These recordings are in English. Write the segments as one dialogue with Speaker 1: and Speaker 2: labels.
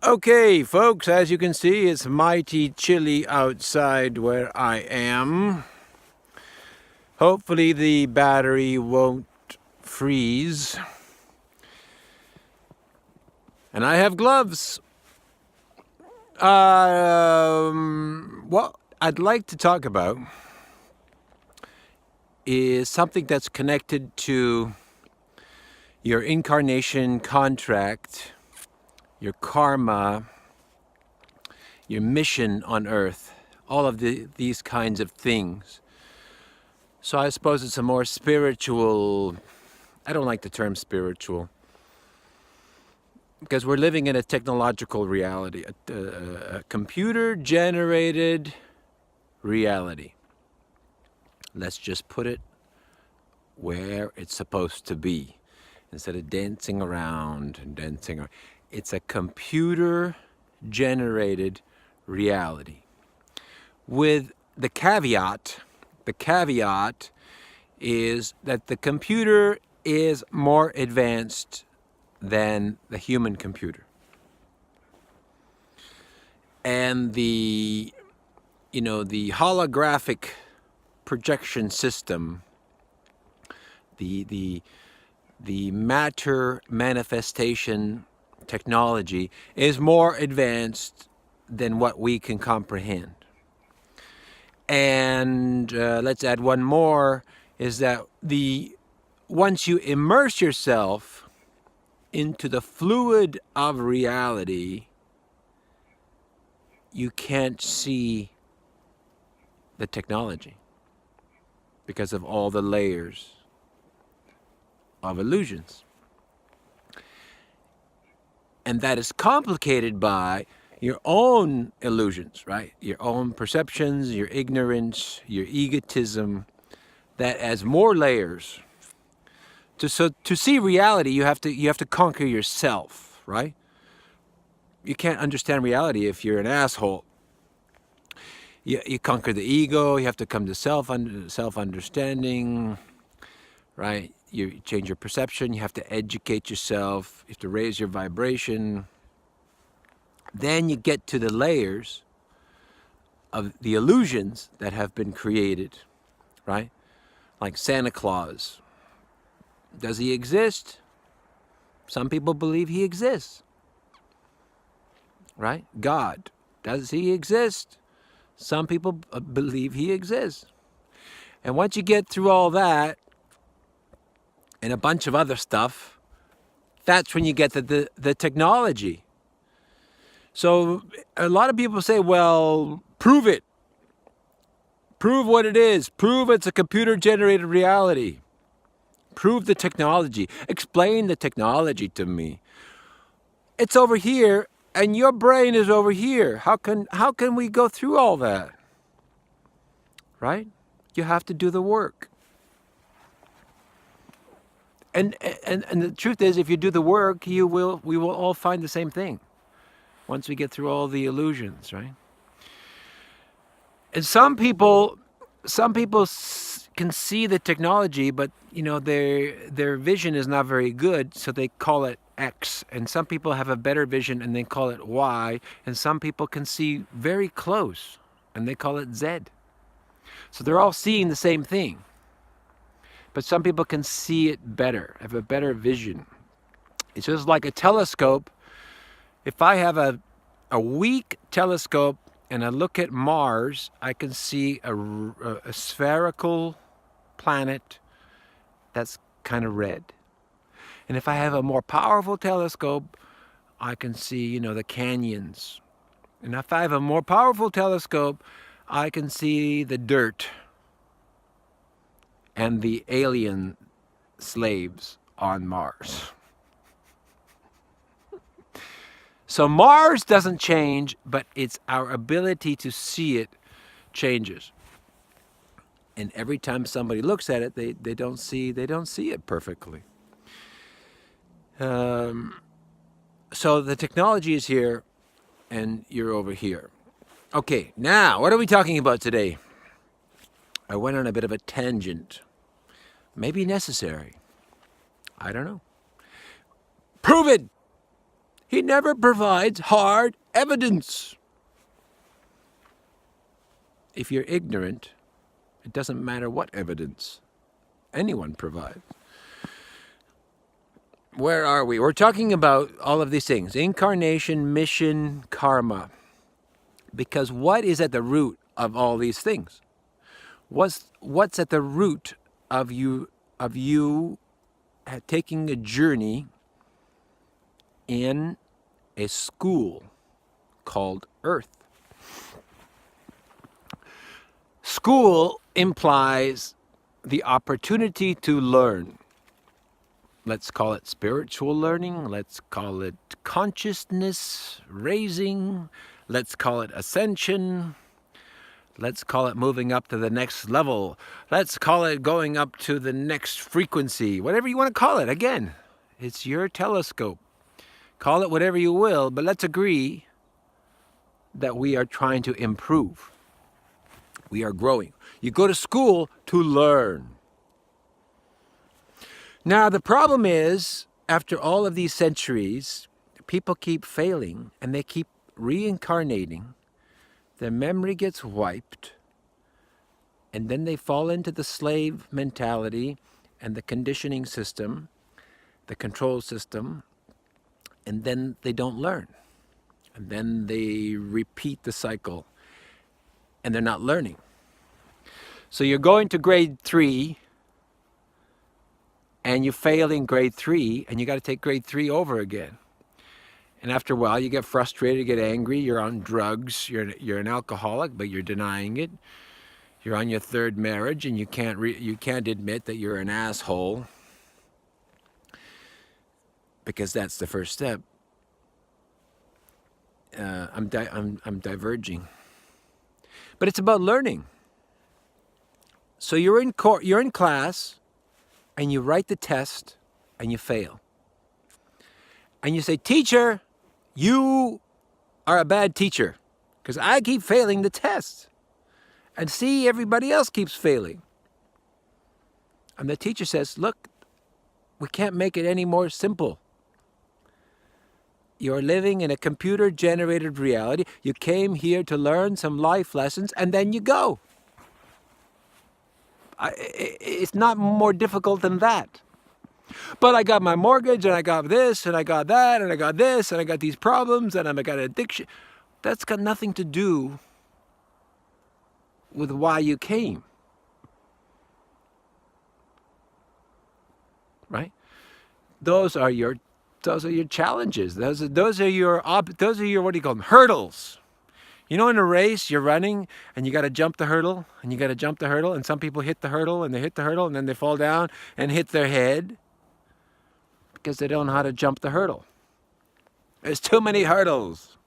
Speaker 1: Okay, folks, as you can see, it's mighty chilly outside where I am. Hopefully the battery won't freeze. And I have gloves. What I'd like to talk about is something that's connected to your incarnation contract, your karma, your mission on earth, all of these kinds of things. So I suppose it's a more spiritual, I don't like the term spiritual, because we're living in a technological reality, a computer-generated reality. Let's just put it where it's supposed to be, instead of dancing around and dancing around. It's a computer-generated reality. With the caveat is that the computer is more advanced than the human computer. And the holographic projection system, the matter manifestation technology is more advanced than what we can comprehend. And let's add one more, is that once you immerse yourself into the fluid of reality, you can't see the technology because of all the layers of illusions. And that is complicated by your own illusions, right? Your own perceptions, your ignorance, your egotism, that adds more layers. To see reality, you have to conquer yourself, right? You can't understand reality if you're an asshole. You conquer the ego. You have to come to self-understanding, right? You change your perception. You have to educate yourself. You have to raise your vibration. Then you get to the layers of the illusions that have been created, right? Like Santa Claus. Does he exist? Some people believe he exists, right? God, does he exist? Some people believe he exists. And once you get through all that and a bunch of other stuff, that's when you get to the technology. So a lot of people say, well, prove it. Prove what it is. Prove it's a computer-generated reality. Prove the technology. Explain the technology to me. It's over here, and your brain is over here. How can we go through all that? Right? You have to do the work. And the truth is, if you do the work, we will all find the same thing once we get through all the illusions, right? And some people can see the technology, but their vision is not very good, so they call it X. And some people have a better vision and they call it Y. And some people can see very close and they call it Z. So they're all seeing the same thing, but some people can see it better, have a better vision. It's just like a telescope. If I have a weak telescope and I look at Mars, I can see a spherical planet that's kind of red. And if I have a more powerful telescope, I can see, the canyons. And if I have a more powerful telescope, I can see the dirt and the alien slaves on Mars. So Mars doesn't change, but it's our ability to see it changes. And every time somebody looks at it, they don't see it perfectly. So the technology is here, and you're over here. Okay, now what are we talking about today? I went on a bit of a tangent. Maybe necessary. I don't know. Prove it! He never provides hard evidence. If you're ignorant, it doesn't matter what evidence anyone provides. Where are we? We're talking about all of these things: incarnation, mission, karma. Because what is at the root of all these things? What's at the root of you taking a journey in a school called Earth? School implies the opportunity to learn. Let's call it spiritual learning. Let's call it consciousness raising. Let's call it ascension. Let's call it moving up to the next level. Let's call it going up to the next frequency. Whatever you want to call it. Again, it's your telescope. Call it whatever you will, but let's agree that we are trying to improve. We are growing. You go to school to learn. Now, the problem is, after all of these centuries, people keep failing and they keep reincarnating. Their memory gets wiped, and then they fall into the slave mentality and the conditioning system, the control system, and then they don't learn. And then they repeat the cycle, and they're not learning. So you're going to grade 3, and you fail in grade 3, and you got to take grade 3 over again. And after a while, you get frustrated, you get angry, you're on drugs, you're an alcoholic, but you're denying it. You're on your 3rd marriage, and you can't admit that you're an asshole, because that's the first step. I'm diverging, but it's about learning. So you're in class, and you write the test, and you fail, and you say, "Teacher, you are a bad teacher, because I keep failing the test. And see, everybody else keeps failing." And the teacher says, "Look, we can't make it any more simple. You're living in a computer-generated reality. You came here to learn some life lessons, and then you go. It's not more difficult than that. But I got my mortgage, and I got this, and I got that, and I got this, and I got these problems, and I got addiction." That's got nothing to do with why you came. Right? Those are your challenges. Those are your what do you call them? Hurdles. You know, in a race, you're running, and you got to jump the hurdle, and you got to jump the hurdle, and some people hit the hurdle, and they hit the hurdle, and then they fall down and hit their head because they don't know how to jump the hurdle. There's too many hurdles.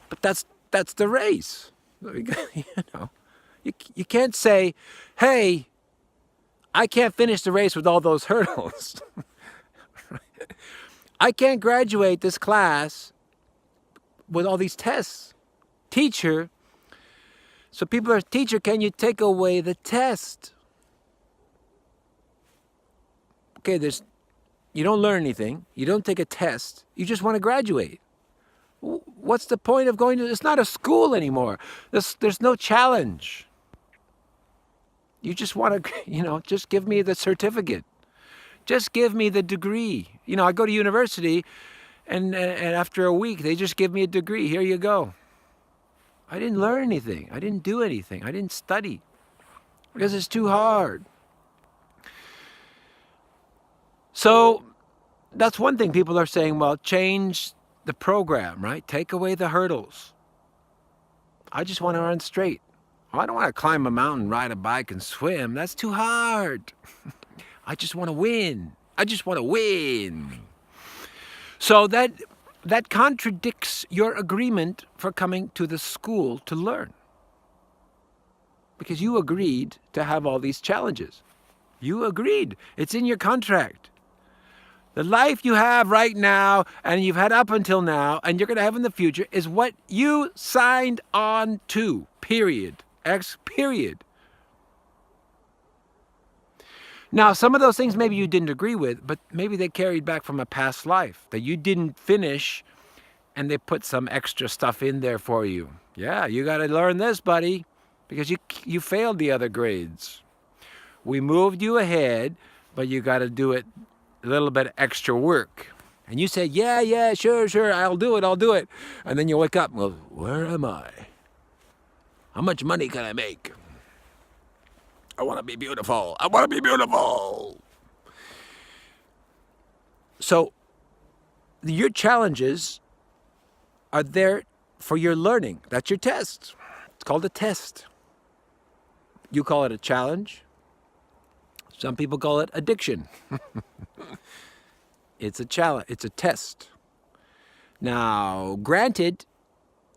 Speaker 1: But that's the race. You know, you can't say, "Hey, I can't finish the race with all those hurdles." I can't graduate this class with all these tests. Teacher, so people are, "Teacher, can you take away the test?" Okay, you don't learn anything. You don't take a test. You just want to graduate. What's the point of going to? It's not a school anymore. There's no challenge. You just want to, just give me the certificate. Just give me the degree. I go to university, and after a week, they just give me a degree. Here you go. I didn't learn anything. I didn't do anything. I didn't study because it's too hard. So that's one thing people are saying, well, change the program, right? Take away the hurdles. I just want to run straight. I don't want to climb a mountain, ride a bike, and swim. That's too hard. I just want to win. I just want to win. So that contradicts your agreement for coming to the school to learn. Because you agreed to have all these challenges. You agreed. It's in your contract. The life you have right now, and you've had up until now, and you're going to have in the future, is what you signed on to. Period. Period. Now, some of those things maybe you didn't agree with, but maybe they carried back from a past life that you didn't finish, and they put some extra stuff in there for you. Yeah, you got to learn this, buddy, because you failed the other grades. We moved you ahead, but you got to do it a little bit extra work. And you say, yeah, sure, I'll do it. And then you wake up and go, where am I? How much money can I make? I want to be beautiful. I want to be beautiful. So your challenges are there for your learning. That's your test. It's called a test. You call it a challenge. Some people call it addiction. It's a challenge. It's a test. Now, granted,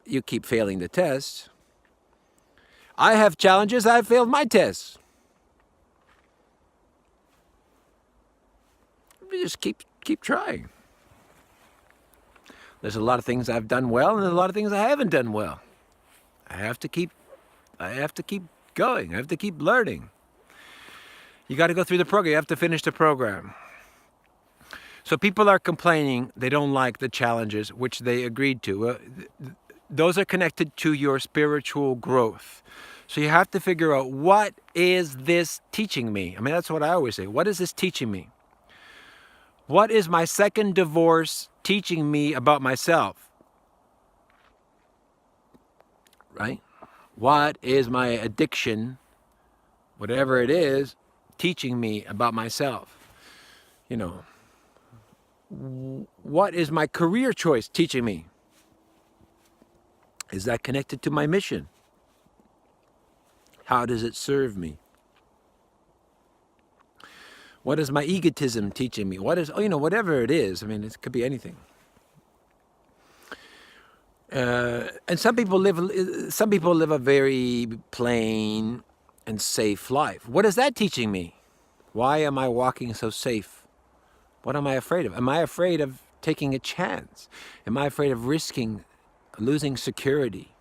Speaker 1: you keep failing the test. I have challenges. I've failed my tests. You just keep trying. There's a lot of things I've done well, and there's a lot of things I haven't done well. I have to keep going. I have to keep learning. You got to go through the program. You have to finish the program. So people are complaining they don't like the challenges, which they agreed to. Those are connected to your spiritual growth. So you have to figure out, what is this teaching me? I mean, that's what I always say. What is this teaching me? What is my second divorce teaching me about myself? Right? What is my addiction, whatever it is, teaching me about myself? You know, what is my career choice teaching me? Is that connected to my mission? How does it serve me? What is my egotism teaching me? What is, whatever it is. I mean, it could be anything. And some people live a very plain and safe life. What is that teaching me? Why am I walking so safe? What am I afraid of? Am I afraid of taking a chance? Am I afraid of losing security?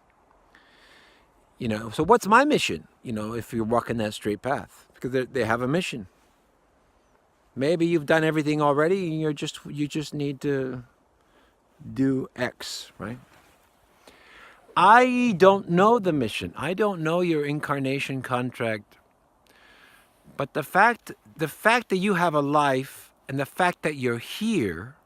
Speaker 1: So what's my mission? If you're walking that straight path, because they have a mission. Maybe you've done everything already, and you just need to do X, right? I don't know the mission. I don't know your incarnation contract. But the fact that you have a life, and the fact that you're here,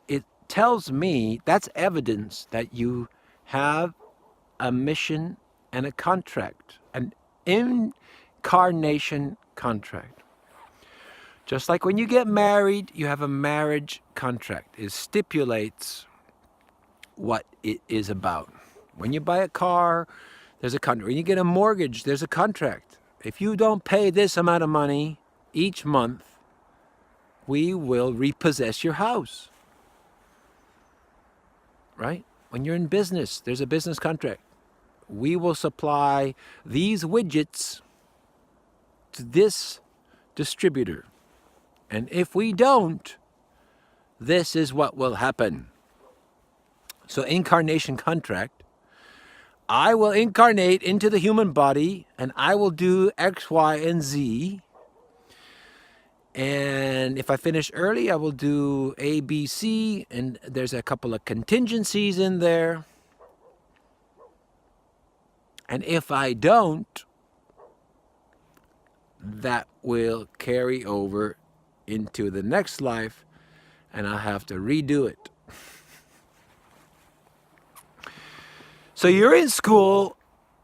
Speaker 1: it tells me that's evidence that you have a mission and a contract, an incarnation contract. Just like when you get married, you have a marriage contract. It stipulates what it is about. When you buy a car, there's a contract. When you get a mortgage, there's a contract. If you don't pay this amount of money each month, we will repossess your house. Right? When you're in business, there's a business contract. We will supply these widgets to this distributor. And if we don't, this is what will happen. So incarnation contract, I will incarnate into the human body, and I will do X, Y, and Z. And if I finish early, I will do A, B, C, and there's a couple of contingencies in there. And if I don't, that will carry over into the next life, and I'll have to redo it. So you're in school.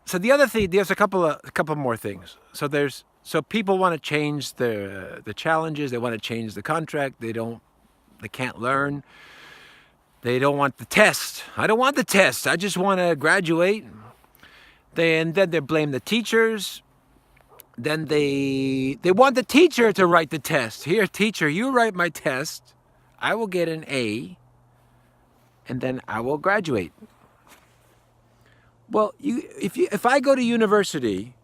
Speaker 1: So the other thing, there's a couple more things. So people want to change the challenges. They want to change the contract. They can't learn. They don't want the test. I don't want the test. I just want to graduate. Then they blame the teachers. Then they want the teacher to write the test. Here, teacher, you write my test. I will get an A, and then I will graduate. Well, if I go to university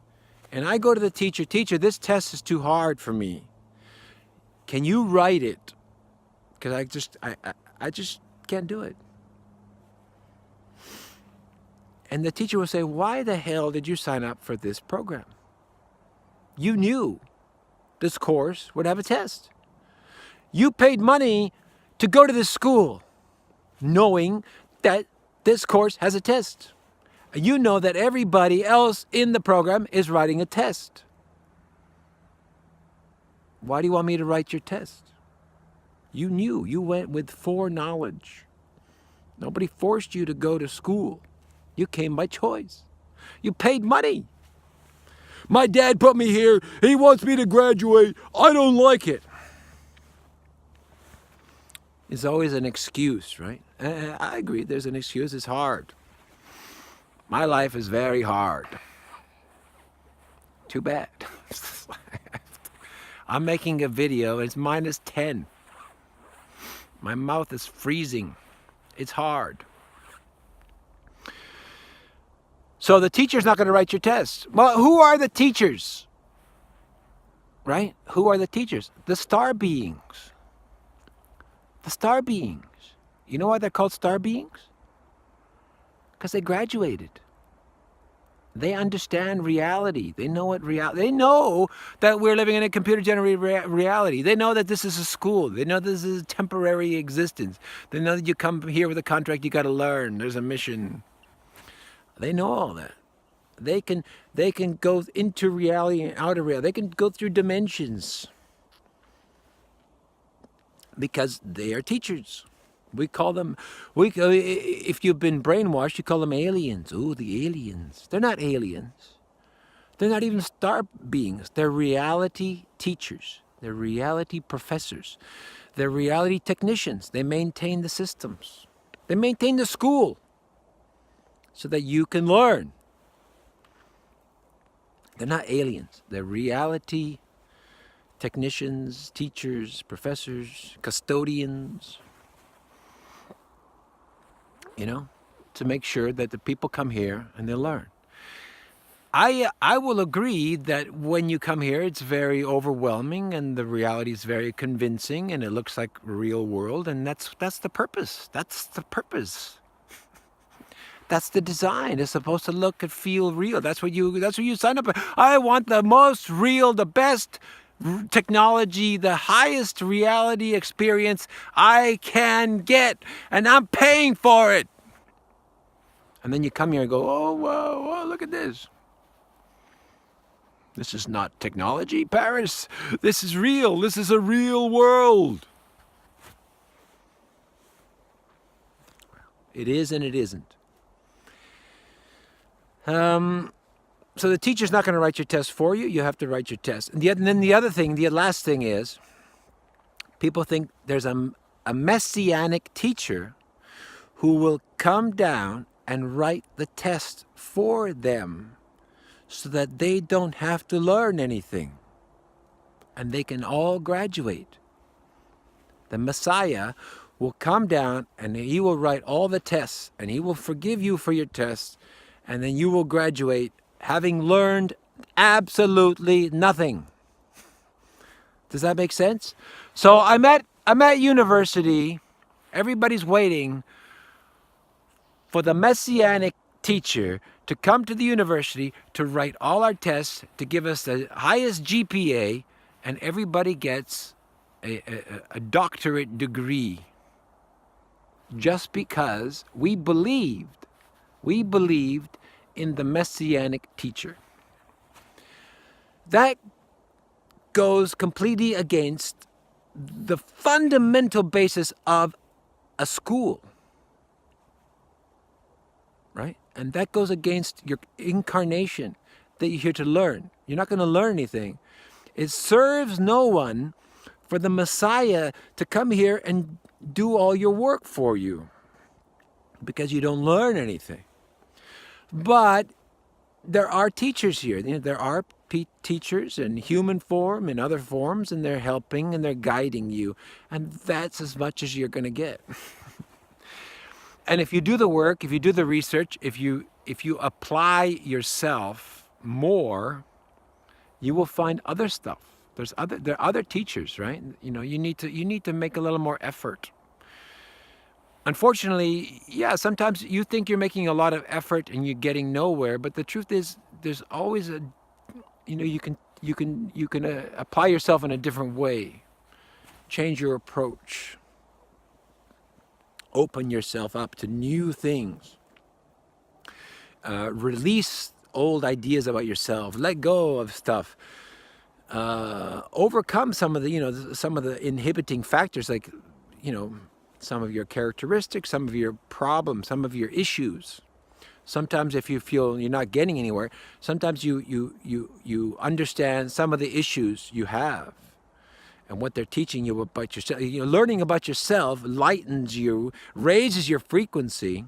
Speaker 1: and I go to the teacher, this test is too hard for me. Can you write it? Because I just can't do it. And the teacher will say, why the hell did you sign up for this program? You knew this course would have a test. You paid money to go to this school knowing that this course has a test. You know that everybody else in the program is writing a test. Why do you want me to write your test? You knew. You went with foreknowledge. Nobody forced you to go to school. You came by choice. You paid money. My dad put me here. He wants me to graduate. I don't like it. It's always an excuse, right? I agree, there's an excuse. It's hard. My life is very hard. Too bad. I'm making a video, it's -10. My mouth is freezing. It's hard. So the teacher's not going to write your test. Well, who are the teachers? Right? Who are the teachers? The star beings. The star beings. You know why they're called star beings? Because they graduated. They understand reality. They know what reality. They know that we're living in a computer-generated reality. They know that this is a school. They know this is a temporary existence. They know that you come here with a contract. You got to learn. There's a mission. They know all that. They can go into reality and out of reality. They can go through dimensions because they are teachers. We call them, if you've been brainwashed, you call them aliens. Ooh, the aliens. They're not aliens. They're not even star beings. They're reality teachers. They're reality professors. They're reality technicians. They maintain the systems. They maintain the school so that you can learn. They're not aliens. They're reality technicians, teachers, professors, custodians. You know, to make sure that the people come here and they learn. I will agree that when you come here, it's very overwhelming and the reality is very convincing and it looks like real world, and that's the purpose. That's the purpose. That's the design. It's supposed to look and feel real. That's what you sign up for. I want the most real, the best technology, the highest reality experience I can get, and I'm paying for it. And then you come here and go, oh, whoa, whoa, look at this. This is not technology, Paris. This is real. This is a real world. It is and it isn't. So the teacher's not going to write your test for you. You have to write your test. And then the other thing, the last thing is, people think there's a messianic teacher who will come down and write the test for them so that they don't have to learn anything and they can all graduate. The Messiah will come down and he will write all the tests and he will forgive you for your tests, and then you will graduate having learned absolutely nothing. Does that make sense? So I'm at university. Everybody's waiting for the messianic teacher to come to the university to write all our tests, to give us the highest GPA, and everybody gets a doctorate degree just because we believed in the messianic teacher. That goes completely against the fundamental basis of a school, right? And that goes against your incarnation, that you're here to learn. You're not going to learn anything. It serves no one for the Messiah to come here and do all your work for you because you don't learn anything. But there are teachers here. You know, there are teachers in human form, in other forms, and they're helping and they're guiding you. And that's as much as you're going to get. And if you do the work, if you do the research, if you apply yourself more, you will find other stuff. There are other teachers, right? You know, you need to make a little more effort. Unfortunately, yeah, sometimes you think you're making a lot of effort and you're getting nowhere, but the truth is there's always you can you can apply yourself in a different way, change your approach, open yourself up to new things, release old ideas about yourself, let go of stuff, overcome some of the inhibiting factors, like some of your characteristics, some of your problems, some of your issues. Sometimes if you feel you're not getting anywhere, sometimes you understand some of the issues you have and what they're teaching you about yourself. Learning about yourself lightens you, raises your frequency,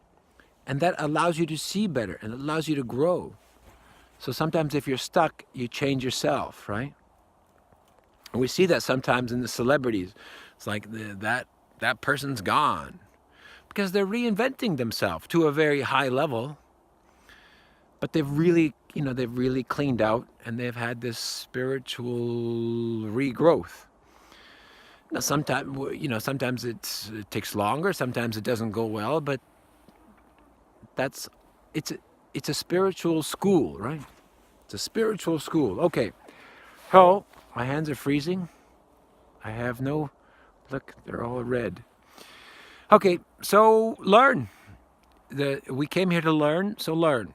Speaker 1: and that allows you to see better and allows you to grow. So sometimes if you're stuck, you change yourself, right? And we see that sometimes in the celebrities. It's like that person's gone because they're reinventing themselves to a very high level. But they've really cleaned out, and they've had this spiritual regrowth. Now, sometimes it takes longer. Sometimes it doesn't go well. But it's a spiritual school, right? It's a spiritual school. Okay. Oh, my hands are freezing. I have no. Look, they're all red. Okay, so learn. We came here to learn, so learn.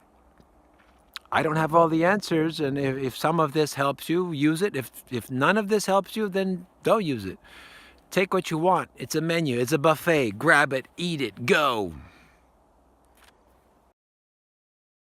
Speaker 1: I don't have all the answers, and if some of this helps you, use it. If none of this helps you, then don't use it. Take what you want. It's a menu. It's a buffet. Grab it, eat it, go.